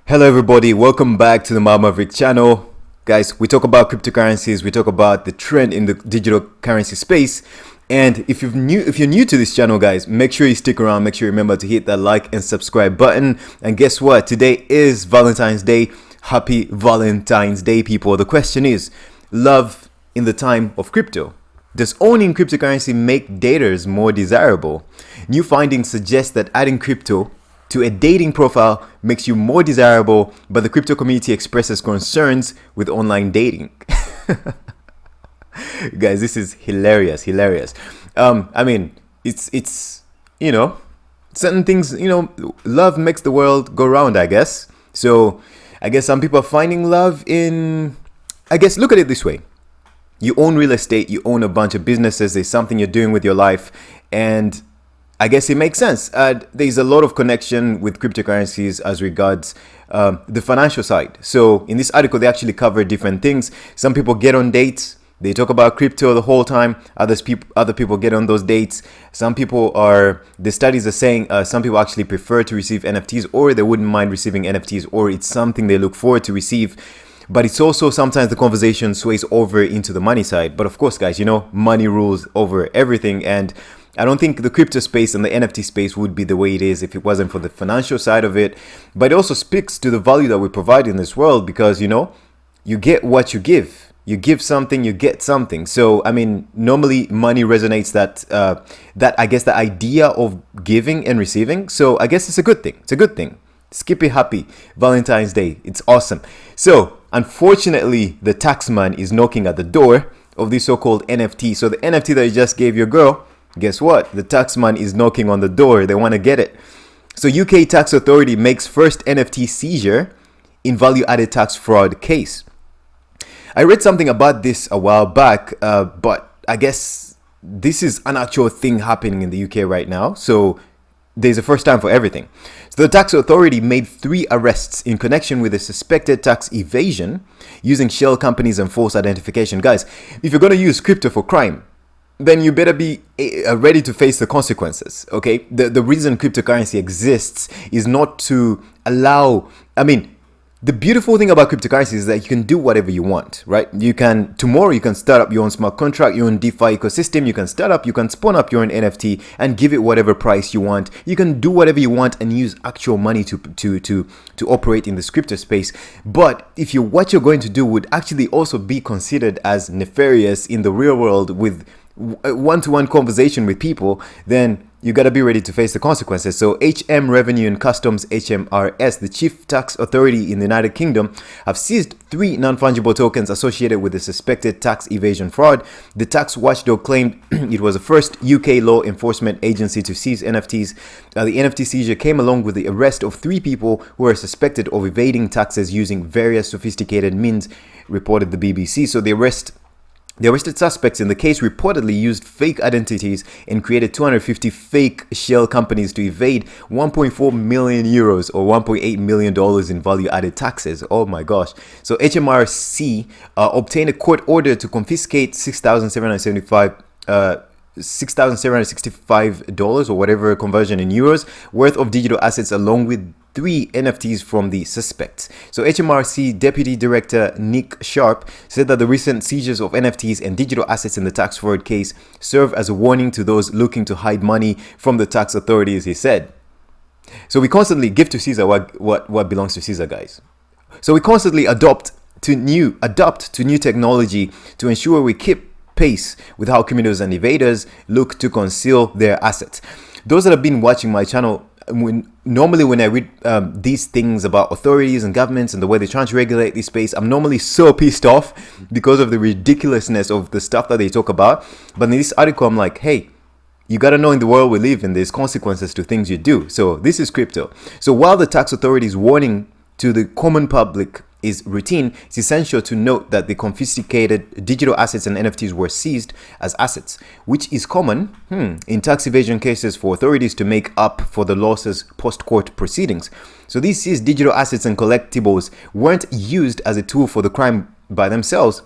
Hello everybody, welcome back to the Maverick channel. Guys, we talk about cryptocurrencies, we talk about the trend in the digital currency space. And if you're new to this channel, guys, make sure you stick around, make sure you remember to hit that like and subscribe button. And guess what? Today is Valentine's Day. Happy Valentine's Day, people. The question is, love in the time of crypto. Does owning cryptocurrency make daters more desirable? New findings suggest that adding crypto to a dating profile makes you more desirable, but the crypto community expresses concerns with online dating. Guys, this is hilarious. I mean, it's certain things, love makes the world go round, I guess. So I guess some people are finding love in, look at it this way. You own real estate, you own a bunch of businesses, there's something you're doing with your life, and I guess it makes sense. There's a lot of connection with cryptocurrencies as regards the financial side. So in this article, they actually cover different things. Some people get on dates. They talk about crypto the whole time. Other people get on those dates. The studies are saying some people actually prefer to receive NFTs, or they wouldn't mind receiving NFTs, or it's something they look forward to receive. But it's also sometimes the conversation sways over into the money side. But of course, guys, money rules over everything. And I don't think the crypto space and the NFT space would be the way it is if it wasn't for the financial side of it. But it also speaks to the value that we provide in this world because, you get what you give. You give something, you get something. So, I mean, normally money resonates the idea of giving and receiving. So I guess it's a good thing. It's a good thing. Skippy happy Valentine's Day. It's awesome. So, unfortunately, the taxman is knocking at the door of this so-called NFT. So the NFT that you just gave your girl, guess what? The taxman is knocking on the door. They want to get it. So UK tax authority makes first NFT seizure in value-added tax fraud case. I read something about this a while back, but I guess this is an actual thing happening in the UK right now. So there's a first time for everything. So the tax authority made 3 arrests in connection with a suspected tax evasion using shell companies and false identification. Guys, if you're going to use crypto for crime, then you better be ready to face the consequences, okay? The reason cryptocurrency exists is not to allow, the beautiful thing about cryptocurrency is that you can do whatever you want, right? Tomorrow you can start up your own smart contract, your own DeFi ecosystem, you can spawn up your own NFT and give it whatever price you want. You can do whatever you want and use actual money to operate in this crypto space. But if what you're going to do would actually also be considered as nefarious in the real world with one-to-one conversation with people, then you got to be ready to face the consequences. So HM Revenue and Customs, HMRS, the chief tax authority in the United Kingdom, have seized 3 non-fungible tokens associated with the suspected tax evasion fraud. The tax watchdog claimed it was the first UK law enforcement agency to seize NFTs. The NFT seizure came along with the arrest of 3 people who are suspected of evading taxes using various sophisticated means, reported the BBC. So the arrested suspects in the case reportedly used fake identities and created 250 fake shell companies to evade 1.4 million euros or $1.8 million in value-added taxes. Oh my gosh. So HMRC obtained a court order to confiscate $6,765 or whatever conversion in euros worth of digital assets along with 3 NFTs from the suspects. So HMRC Deputy Director Nick Sharp said that the recent seizures of NFTs and digital assets in the tax fraud case serve as a warning to those looking to hide money from the tax authorities, he said. So we constantly give to Caesar what belongs to Caesar, guys. So we constantly adopt to new technology to ensure we keep pace with how criminals and evaders look to conceal their assets. Those that have been watching my channel, normally when I read these things about authorities and governments and the way they're trying to regulate this space, I'm normally so pissed off because of the ridiculousness of the stuff that they talk about. But in this article, I'm like, hey, you got to know in the world we live in, there's consequences to things you do. So this is crypto. So while the tax authorities warning to the common public is routine, it's essential to note that the confiscated digital assets and NFTs were seized as assets, which is common in tax evasion cases for authorities to make up for the losses post-court proceedings. So these seized digital assets and collectibles weren't used as a tool for the crime by themselves.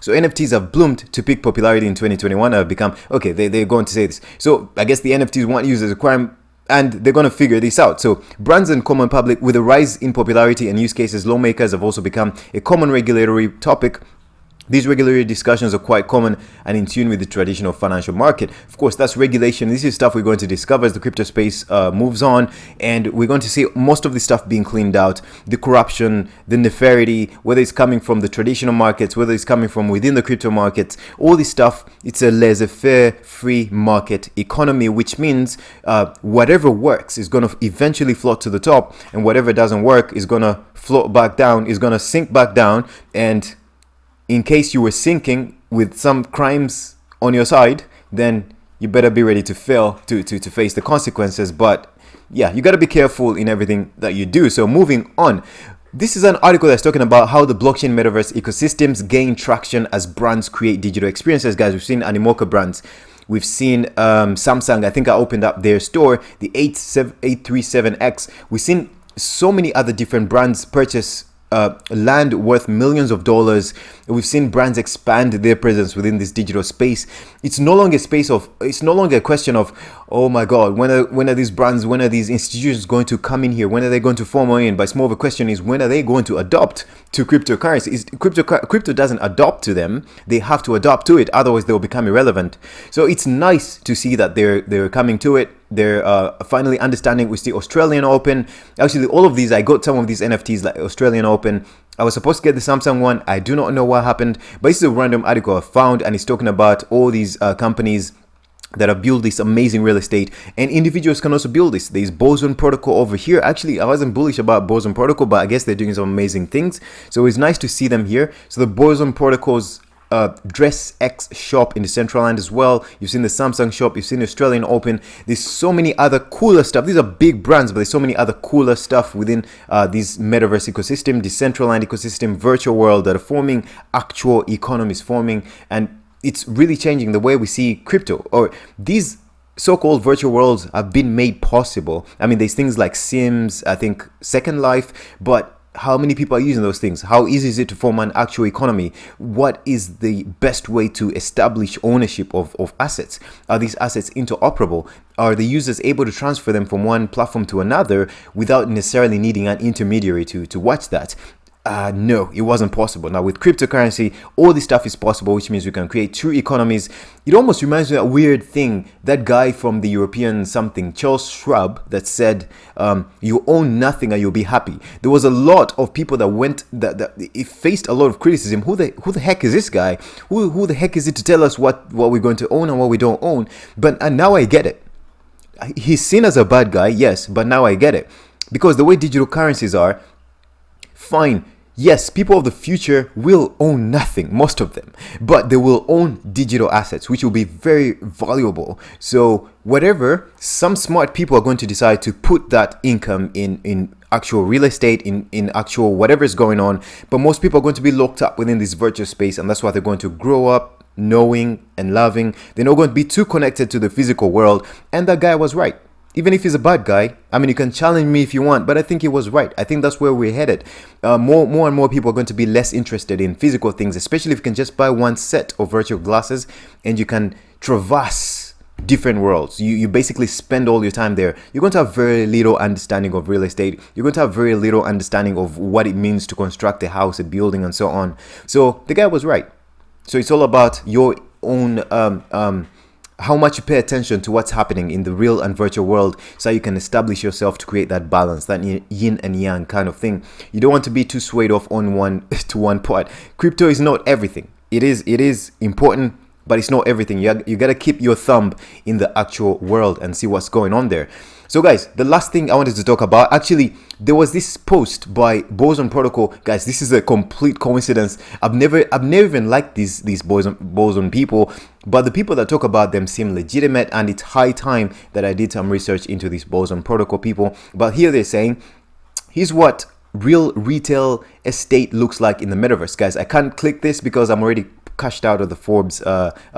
So NFTs have bloomed to peak popularity in 2021 and have become, okay, they're going to say this. So I guess the NFTs weren't used as a crime and they're going to figure this out. So brands and common public, with a rise in popularity and use cases, lawmakers have also become a common regulatory topic. These regulatory discussions are quite common and in tune with the traditional financial market. Of course, that's regulation. This is stuff we're going to discover as the crypto space moves on, and we're going to see most of this stuff being cleaned out. The corruption, the nefariety, whether it's coming from the traditional markets, whether it's coming from within the crypto markets, all this stuff, it's a laissez-faire, free market economy, which means whatever works is going to eventually float to the top, and whatever doesn't work is going to float back down, is going to sink back down. And in case you were sinking with some crimes on your side, then you better be ready to fail to face the consequences. But yeah, you got to be careful in everything that you do. So moving on, this is an article that's talking about how the blockchain metaverse ecosystems gain traction as brands create digital experiences. Guys, we've seen Animoca brands. We've seen Samsung. I think I opened up their store, the 837X. We've seen so many other different brands purchase land worth millions of dollars. We've seen brands expand their presence within this digital space. It's no longer a question of, oh my God, when are these brands, when are these institutions going to come in here? When are they going to form in? But it's more of a question is, when are they going to adopt to cryptocurrency? Crypto doesn't adopt to them. They have to adopt to it. Otherwise they'll become irrelevant. So it's nice to see that they're coming to it. They're finally understanding. We see Australian Open. Actually, all of these, I got some of these NFTs like Australian Open. I was supposed to get the Samsung one. I do not know what happened, but this is a random article I found, and it's talking about all these companies that have built this amazing real estate, and individuals can also build this. There's Boson Protocol over here. Actually, I wasn't bullish about Boson Protocol, but I guess they're doing some amazing things. So it's nice to see them here. So the Boson Protocol's Dress X shop in the Central Land as well. You've seen the Samsung shop, you've seen the Australian Open. There's so many other cooler stuff. These are big brands, but there's so many other cooler stuff within this metaverse ecosystem, the Central Land ecosystem, virtual world that are forming, actual economies forming, and it's really changing the way we see crypto. Or these so-called virtual worlds have been made possible. I mean, there's things like Sims, I think Second Life, but how many people are using those things? How easy is it to form an actual economy? What is the best way to establish ownership of assets? Are these assets interoperable? Are the users able to transfer them from one platform to another without necessarily needing an intermediary to watch that? No, it wasn't possible. Now with cryptocurrency, all this stuff is possible, which means we can create true economies. It almost reminds me of a weird thing, that guy from the European something, Charles Schwab, that said, you own nothing and you'll be happy. There was a lot of people that it faced a lot of criticism. Who the heck is this guy? Who the heck is it to tell us what we're going to own and what we don't own? And now I get it. He's seen as a bad guy, yes, but now I get it. Because the way digital currencies are, fine. Yes, people of the future will own nothing, most of them, but they will own digital assets, which will be very valuable. So whatever, some smart people are going to decide to put that income in actual real estate, in actual whatever is going on. But most people are going to be locked up within this virtual space, and that's why they're going to grow up knowing and loving. They're not going to be too connected to the physical world. And that guy was right. Even if he's a bad guy, I mean, you can challenge me if you want, but I think he was right. I think that's where we're headed. More and more people are going to be less interested in physical things, especially if you can just buy one set of virtual glasses and you can traverse different worlds. You basically spend all your time there. You're going to have very little understanding of real estate. You're going to have very little understanding of what it means to construct a house, a building, and so on. So the guy was right. So it's all about your own how much you pay attention to what's happening in the real and virtual world, so you can establish yourself to create that balance, that yin and yang kind of thing. You don't want to be too swayed off on one part. Crypto is not everything. It is important, but it's not everything. You got to keep your thumb in the actual world and see what's going on there. So guys, the last thing I wanted to talk about, actually, there was this post by Boson Protocol. Guys, this is a complete coincidence. I've never even liked these Boson people, but the people that talk about them seem legitimate, and it's high time that I did some research into these Boson Protocol people. But here they're saying, here's what real retail estate looks like in the metaverse. Guys, I can't click this because I'm already cashed out of the Forbes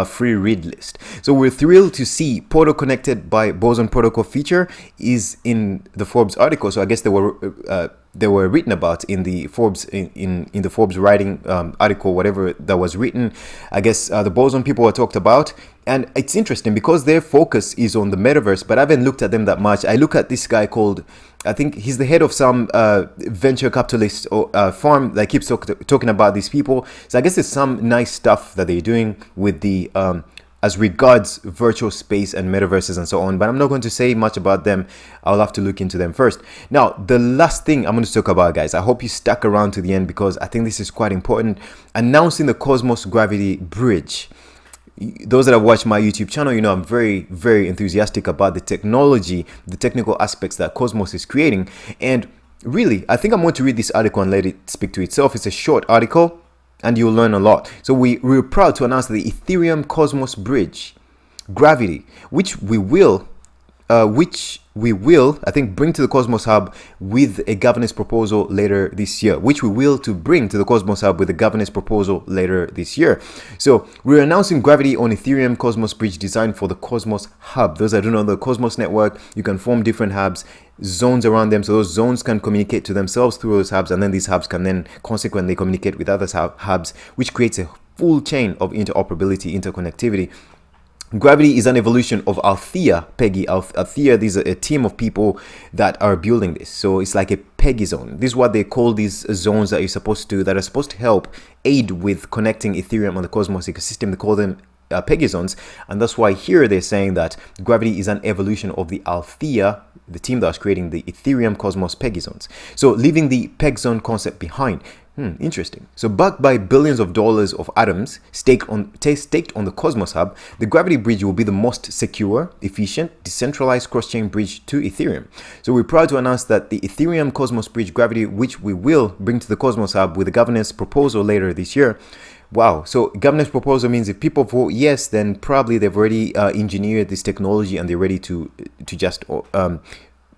free read list. So we're thrilled to see Portal Connected by Boson Protocol feature is in the Forbes article. So I guess they were they were written about in the Forbes in the Forbes writing article, whatever that was written. I guess the boson people were talked about, and it's interesting because their focus is on the metaverse, but I haven't looked at them that much. I look at this guy called, I think he's the head of some venture capitalist firm that keeps talking about these people. So I guess there's some nice stuff that they're doing with the as regards virtual space and metaverses and so on, but I'm not going to say much about them. I'll have to look into them first. Now, the last thing I'm going to talk about, guys, I hope you stuck around to the end because I think this is quite important. Announcing the Cosmos Gravity Bridge. Those that have watched my YouTube channel, you know I'm very, very enthusiastic about the technology, the technical aspects that Cosmos is creating. And really, I think I'm going to read this article and let it speak to itself. It's a short article, and you'll learn a lot. So we're proud to announce the Ethereum Cosmos Bridge Gravity, which we will, I think, bring to the Cosmos Hub with a governance proposal later this year. So we're announcing Gravity on Ethereum Cosmos Bridge designed for the Cosmos Hub. Those that don't know the Cosmos network, you can form different hubs, zones around them, so those zones can communicate to themselves through those hubs, and then these hubs can then consequently communicate with other hubs, which creates a full chain of interoperability, interconnectivity. Gravity is an evolution of Althea, Peggy. Althea, these are a team of people that are building this. So it's like a Peggy zone. This is what they call these zones that are supposed to help aid with connecting Ethereum on the Cosmos ecosystem. They call them Peggy zones. And that's why here they're saying that Gravity is an evolution of the Althea, the team that was creating the Ethereum Cosmos Peggy zones. So leaving the Peg zone concept behind. Interesting. So backed by billions of dollars of atoms staked on the Cosmos Hub, the Gravity Bridge will be the most secure, efficient, decentralized cross-chain bridge to Ethereum. So we're proud to announce that the Ethereum Cosmos Bridge Gravity, which we will bring to the Cosmos Hub with a governance proposal later this year. Wow. So governance proposal means if people vote yes, then probably they've already engineered this technology and they're ready to just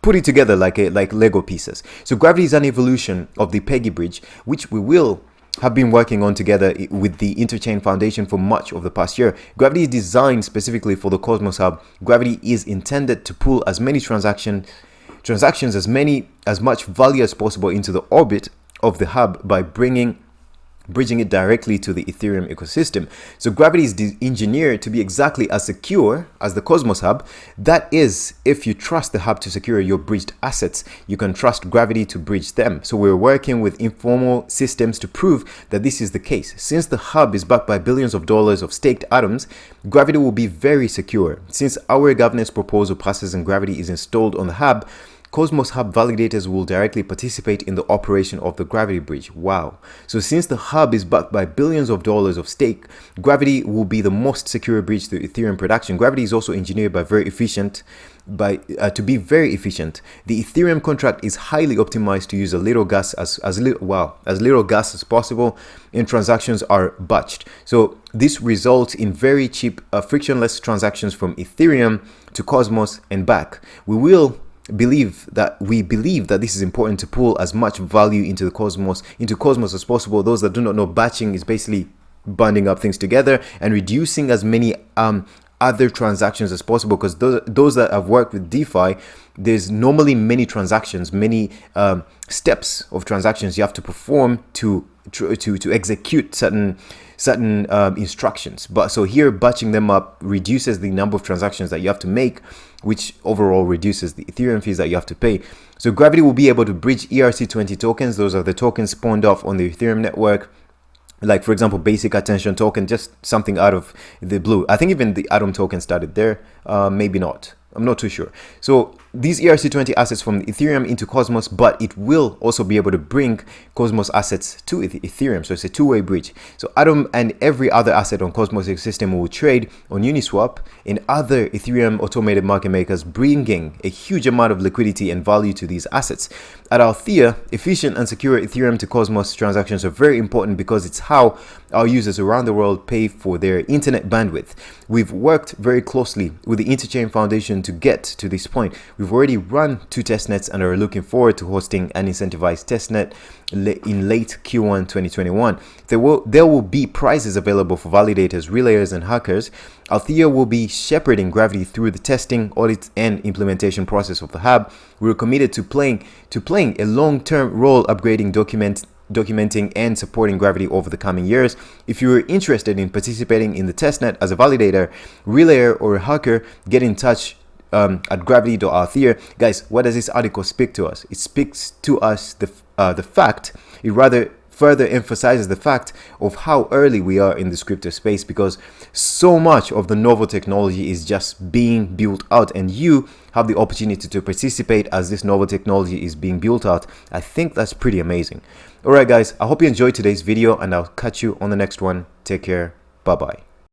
put it together like Lego pieces. So Gravity is an evolution of the Peggy Bridge, which we will have been working on together with the Interchain Foundation for much of the past year. Gravity is designed specifically for the Cosmos Hub. Gravity is intended to pull as many transactions, as much value as possible into the orbit of the hub by bridging it directly to the Ethereum ecosystem. So Gravity is engineered to be exactly as secure as the Cosmos Hub. That is, if you trust the hub to secure your bridged assets, you can trust Gravity to bridge them. So we're working with informal systems to prove that this is the case. Since the hub is backed by billions of dollars of staked atoms, Gravity will be very secure. Since our governance proposal passes and Gravity is installed on the hub, Cosmos Hub validators will directly participate in the operation of the Gravity Bridge. Wow. So since the hub is backed by billions of dollars of stake, Gravity will be the most secure bridge to Ethereum production. Gravity is also engineered to be very efficient. The Ethereum contract is highly optimized to use as little gas as possible, and transactions are batched. So this results in very cheap, frictionless transactions from Ethereum to Cosmos and back. We believe that this is important to pull as much value into Cosmos as possible. Those that do not know, batching is basically binding up things together and reducing as many other transactions as possible, because those that have worked with DeFi, there's normally many transactions, many steps of transactions you have to perform to execute certain instructions. But so here, batching them up reduces the number of transactions that you have to make, which overall reduces the Ethereum fees that you have to pay. So Gravity will be able to bridge ERC20 tokens. Those are the tokens spawned off on the Ethereum network. Like, for example, basic attention token, just something out of the blue. I think even the Atom token started there. Maybe not. I'm not too sure. So these ERC20 assets from Ethereum into Cosmos, but it will also be able to bring Cosmos assets to Ethereum. So it's a two-way bridge. So Atom and every other asset on Cosmos ecosystem will trade on Uniswap and other Ethereum automated market makers, bringing a huge amount of liquidity and value to these assets. At Althea, efficient and secure Ethereum to Cosmos transactions are very important because it's how our users around the world pay for their internet bandwidth. We've worked very closely with the Interchain Foundation to get to this point. We've already run 2 testnets and are looking forward to hosting an incentivized testnet in late Q1 2021. There will be prizes available for validators, relayers, and hackers. Althea will be shepherding Gravity through the testing, audit, and implementation process of the hub. We're committed to playing a long-term role upgrading, documenting, and supporting Gravity over the coming years. If you're interested in participating in the testnet as a validator, relayer, or a hacker, get in touch at gravity.althea. Guys, what does this article speak to us? It speaks to us the fact, it rather further emphasizes the fact of how early we are in this crypto space, because so much of the novel technology is just being built out, and you have the opportunity to participate as this novel technology is being built out. I think that's pretty amazing. All right, guys, I hope you enjoyed today's video, and I'll catch you on the next one. Take care. Bye-bye.